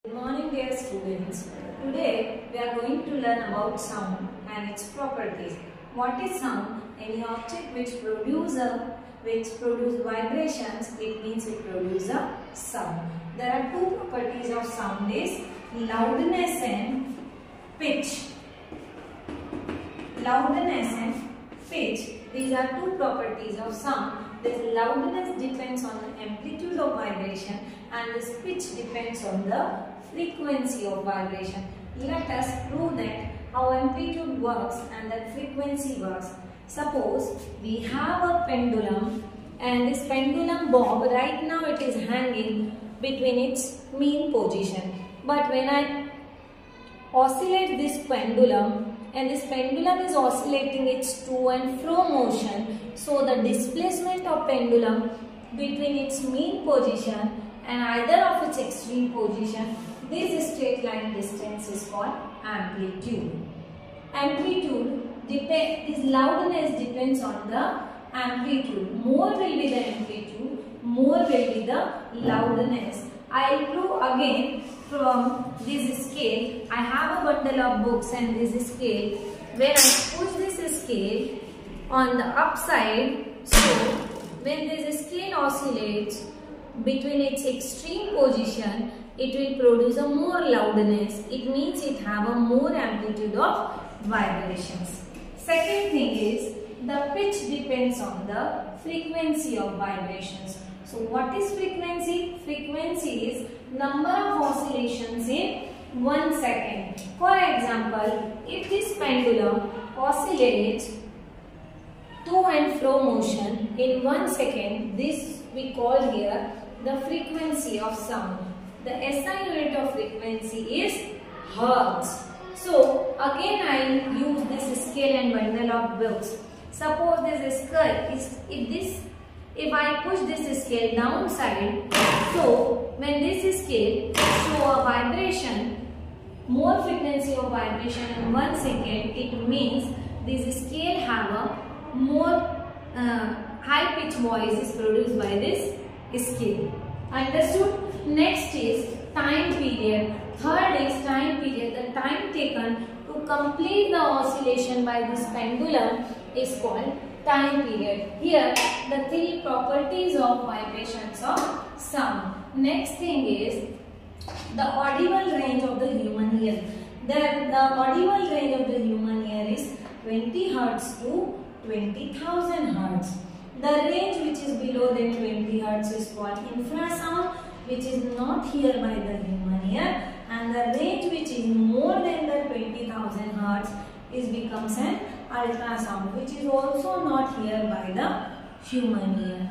Good morning dear students. Today we are going to learn about sound and its properties. What is sound? Any object which produce vibrations, it means it produces a sound. There are two properties of sound is loudness and pitch. Loudness and pitch. These are two properties of sound. This loudness depends on the amplitude of vibration and this pitch depends on the frequency of vibration. Let us prove that how amplitude works and that frequency works. Suppose we have a pendulum and this pendulum bob right now it is hanging between its mean position. But when I oscillate this pendulum and this pendulum is oscillating its to and fro motion, so the displacement of pendulum between its mean position and either of its extreme position, this straight line distance is called amplitude. This loudness depends on the amplitude. More will be the amplitude, more will be the loudness. I will prove again from this scale. I have a bundle of books and this scale. When I push this scale on the upside, so when this scale oscillates between its extreme position, it will produce a more loudness. It means it have a more amplitude of vibrations. Second thing is the pitch depends on the frequency of vibrations. So what is frequency? Frequency is number of oscillations in 1 second. For example, if this pendulum oscillates to and fro motion in 1 second, this we call here the frequency of sound. The SI unit of frequency is hertz. So again I use this scale and bundle of books. Suppose this scale is if I push this scale downside, so when this scale show a vibration, more frequency of vibration in 1 second, it means this scale have a more high pitch voice is produced by this scale. Understood? Next is time period. Third is time period. The time taken to complete the oscillation by this pendulum is called time period. Here the three properties of vibrations of sound. Next thing is the audible range of the human ear. The audible range of the human ear is 20 Hz to 20,000 Hz. The range which is below than 20 Hz is called infrasound, which is not heard by the human ear, and the range which is more than the 20,000 Hz becomes an ultrasound, which is also not heard by the human ear.